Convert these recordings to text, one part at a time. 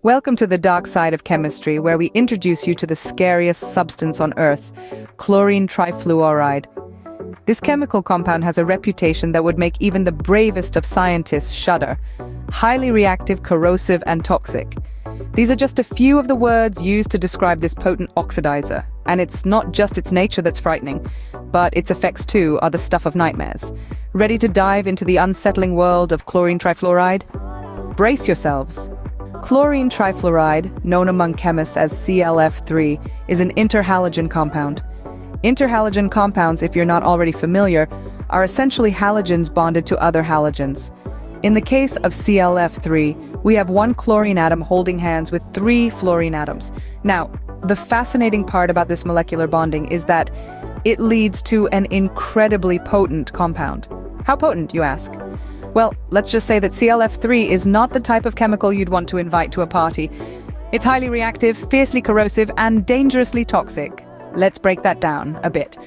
Welcome to the dark side of chemistry, where we introduce you to the scariest substance on Earth, chlorine trifluoride. This chemical compound has a reputation that would make even the bravest of scientists shudder. Highly reactive, corrosive, and toxic. These are just a few of the words used to describe this potent oxidizer. And it's not just its nature that's frightening, but its effects too are the stuff of nightmares. Ready to dive into the unsettling world of chlorine trifluoride? Brace yourselves. Chlorine trifluoride, known among chemists as ClF3, is an interhalogen compound. Interhalogen compounds, if you're not already familiar, are essentially halogens bonded to other halogens. In the case of ClF3, we have one chlorine atom holding hands with three fluorine atoms. Now, the fascinating part about this molecular bonding is that it leads to an incredibly potent compound. How potent, you ask? Well, let's just say that ClF3 is not the type of chemical you'd want to invite to a party. It's highly reactive, fiercely corrosive, and dangerously toxic. Let's break that down a bit.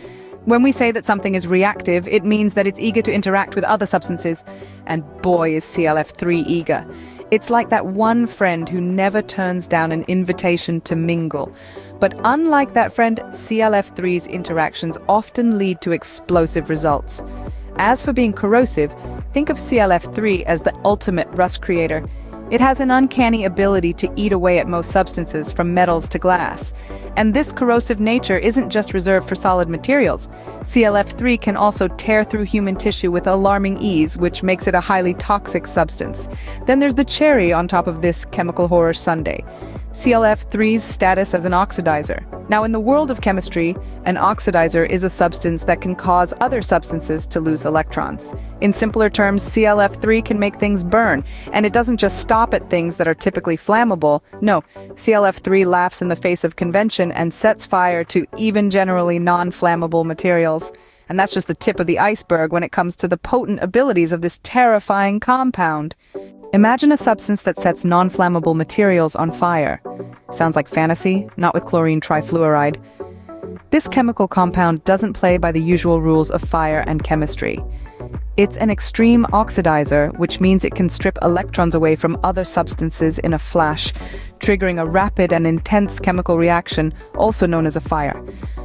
When we say that something is reactive, it means that it's eager to interact with other substances. And boy, is ClF3 eager. It's like that one friend who never turns down an invitation to mingle. But unlike that friend, ClF3's interactions often lead to explosive results. As for being corrosive, think of ClF3 as the ultimate rust creator. It has an uncanny ability to eat away at most substances, from metals to glass. And this corrosive nature isn't just reserved for solid materials. ClF3 can also tear through human tissue with alarming ease, which makes it a highly toxic substance. Then there's the cherry on top of this chemical horror sundae: ClF3's status as an oxidizer. Now, in the world of chemistry, an oxidizer is a substance that can cause other substances to lose electrons. In simpler terms, ClF3 can make things burn, and it doesn't just stop at things that are typically flammable. No, ClF3 laughs in the face of convention and sets fire to even generally non-flammable materials. And that's just the tip of the iceberg when it comes to the potent abilities of this terrifying compound. Imagine a substance that sets non-flammable materials on fire. Sounds like fantasy, not with chlorine trifluoride. This chemical compound doesn't play by the usual rules of fire and chemistry. It's an extreme oxidizer, which means it can strip electrons away from other substances in a flash, triggering a rapid and intense chemical reaction, also known as a fire.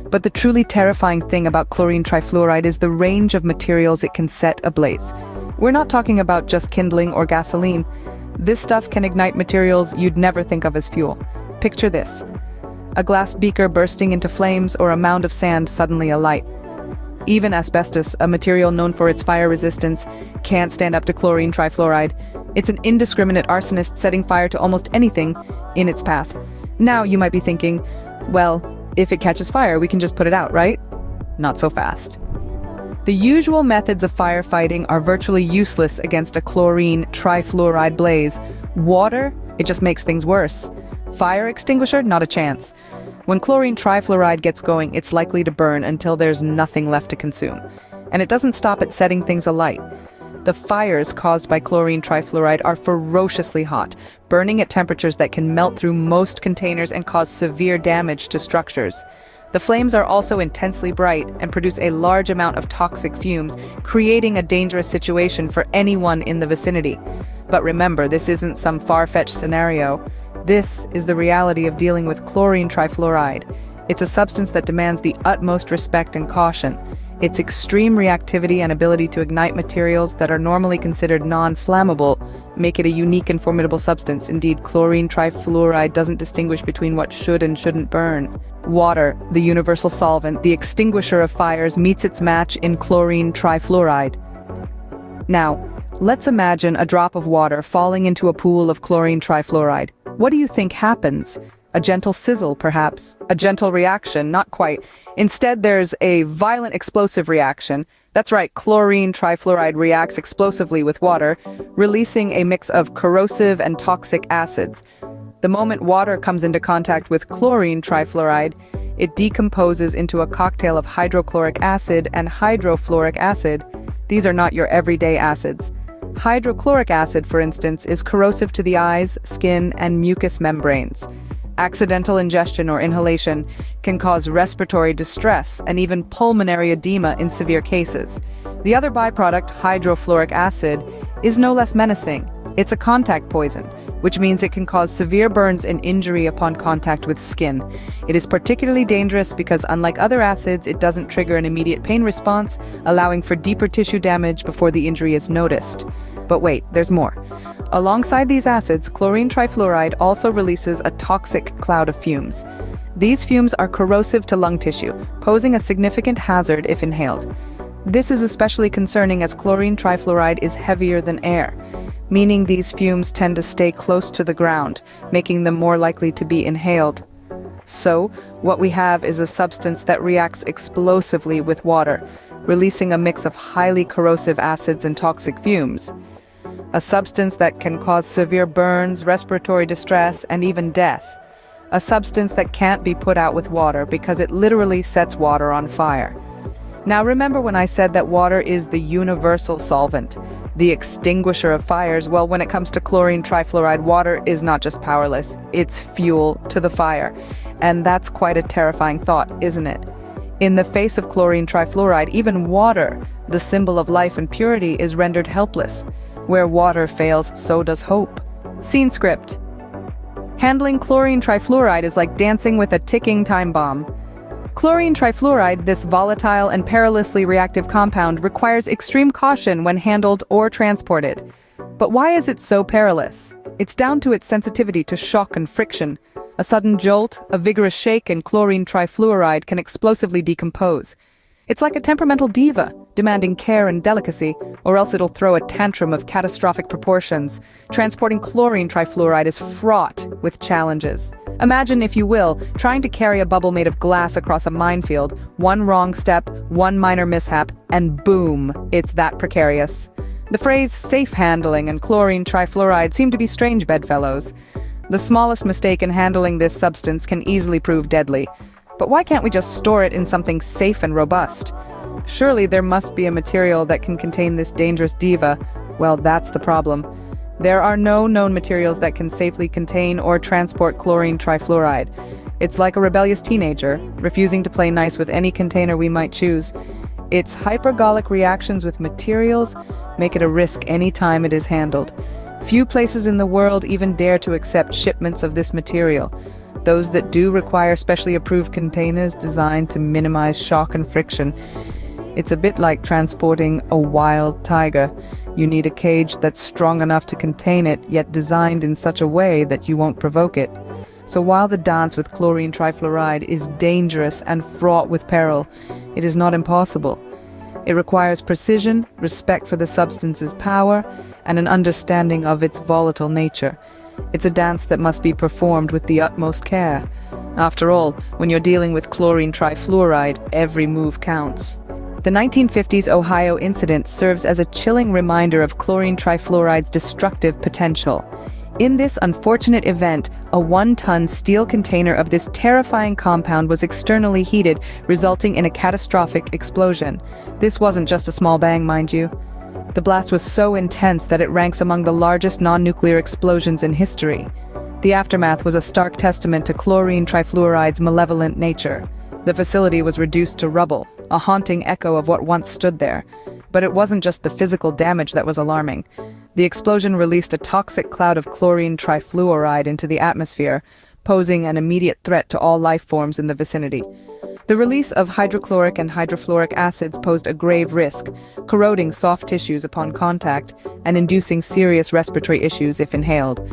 But the truly terrifying thing about chlorine trifluoride is the range of materials it can set ablaze. We're not talking about just kindling or gasoline. This stuff can ignite materials you'd never think of as fuel. Picture this: a glass beaker bursting into flames, or a mound of sand suddenly alight. Even asbestos, a material known for its fire resistance, can't stand up to chlorine trifluoride. It's an indiscriminate arsonist, setting fire to almost anything in its path. Now you might be thinking, well, if it catches fire, we can just put it out, right? Not so fast. The usual methods of firefighting are virtually useless against a chlorine trifluoride blaze. Water? It just makes things worse. Fire extinguisher? Not a chance. When chlorine trifluoride gets going, it's likely to burn until there's nothing left to consume. And it doesn't stop at setting things alight. The fires caused by chlorine trifluoride are ferociously hot, burning at temperatures that can melt through most containers and cause severe damage to structures. The flames are also intensely bright and produce a large amount of toxic fumes, creating a dangerous situation for anyone in the vicinity. But remember, this isn't some far-fetched scenario. This is the reality of dealing with chlorine trifluoride. It's a substance that demands the utmost respect and caution. Its extreme reactivity and ability to ignite materials that are normally considered non-flammable make it a unique and formidable substance. Indeed, chlorine trifluoride doesn't distinguish between what should and shouldn't burn. Water, the universal solvent, the extinguisher of fires, meets its match in chlorine trifluoride. Now, let's imagine a drop of water falling into a pool of chlorine trifluoride. What do you think happens? A gentle sizzle, perhaps? A gentle reaction? Not quite. Instead, there's a violent explosive reaction. That's right, chlorine trifluoride reacts explosively with water, releasing a mix of corrosive and toxic acids. The moment water comes into contact with chlorine trifluoride, it decomposes into a cocktail of hydrochloric acid and hydrofluoric acid. These are not your everyday acids. Hydrochloric acid, for instance, is corrosive to the eyes, skin, and mucous membranes. Accidental ingestion or inhalation can cause respiratory distress and even pulmonary edema in severe cases. The other byproduct, hydrofluoric acid, is no less menacing. It's a contact poison, which means it can cause severe burns and injury upon contact with skin. It is particularly dangerous because, unlike other acids, it doesn't trigger an immediate pain response, allowing for deeper tissue damage before the injury is noticed. But wait, there's more. Alongside these acids, chlorine trifluoride also releases a toxic cloud of fumes. These fumes are corrosive to lung tissue, posing a significant hazard if inhaled. This is especially concerning as chlorine trifluoride is heavier than air, meaning these fumes tend to stay close to the ground, making them more likely to be inhaled. So, what we have is a substance that reacts explosively with water, releasing a mix of highly corrosive acids and toxic fumes. A substance that can cause severe burns, respiratory distress, and even death. A substance that can't be put out with water because it literally sets water on fire. Now remember when I said that water is the universal solvent, the extinguisher of fires? Well, when it comes to chlorine trifluoride, water is not just powerless, it's fuel to the fire. And that's quite a terrifying thought, isn't it? In the face of chlorine trifluoride, even water, the symbol of life and purity, is rendered helpless. Where water fails, so does hope. Scene script. Handling chlorine trifluoride is like dancing with a ticking time bomb. Chlorine trifluoride, this volatile and perilously reactive compound, requires extreme caution when handled or transported. But why is it so perilous? It's down to its sensitivity to shock and friction. A sudden jolt, a vigorous shake, and chlorine trifluoride can explosively decompose. It's like a temperamental diva, demanding care and delicacy, or else it'll throw a tantrum of catastrophic proportions. Transporting chlorine trifluoride is fraught with challenges. Imagine, if you will, trying to carry a bubble made of glass across a minefield. One wrong step, one minor mishap, and boom, it's that precarious. The phrase safe handling and chlorine trifluoride seem to be strange bedfellows. The smallest mistake in handling this substance can easily prove deadly. But why can't we just store it in something safe and robust? Surely there must be a material that can contain this dangerous diva. Well, that's the problem. There are no known materials that can safely contain or transport chlorine trifluoride. It's like a rebellious teenager, refusing to play nice with any container we might choose. Its hypergolic reactions with materials make it a risk any time it is handled. Few places in the world even dare to accept shipments of this material. Those that do require specially approved containers designed to minimize shock and friction. It's a bit like transporting a wild tiger. You need a cage that's strong enough to contain it, yet designed in such a way that you won't provoke it. So while the dance with chlorine trifluoride is dangerous and fraught with peril, it is not impossible. It requires precision, respect for the substance's power, and an understanding of its volatile nature. It's a dance that must be performed with the utmost care. After all, when you're dealing with chlorine trifluoride, every move counts. The 1950s Ohio incident serves as a chilling reminder of chlorine trifluoride's destructive potential. In this unfortunate event, a 1-ton steel container of this terrifying compound was externally heated, resulting in a catastrophic explosion. This wasn't just a small bang, mind you. The blast was so intense that it ranks among the largest non-nuclear explosions in history. The aftermath was a stark testament to chlorine trifluoride's malevolent nature. The facility was reduced to rubble, a haunting echo of what once stood there. But it wasn't just the physical damage that was alarming. The explosion released a toxic cloud of chlorine trifluoride into the atmosphere, posing an immediate threat to all life forms in the vicinity. The release of hydrochloric and hydrofluoric acids posed a grave risk, corroding soft tissues upon contact and inducing serious respiratory issues if inhaled.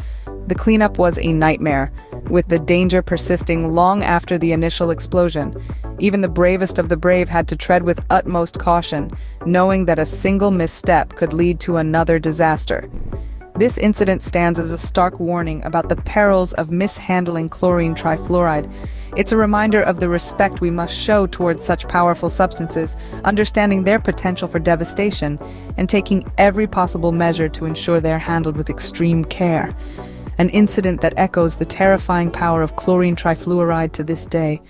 The cleanup was a nightmare, with the danger persisting long after the initial explosion. Even the bravest of the brave had to tread with utmost caution, knowing that a single misstep could lead to another disaster. This incident stands as a stark warning about the perils of mishandling chlorine trifluoride. It's a reminder of the respect we must show towards such powerful substances, understanding their potential for devastation, and taking every possible measure to ensure they're handled with extreme care. An incident that echoes the terrifying power of chlorine trifluoride to this day.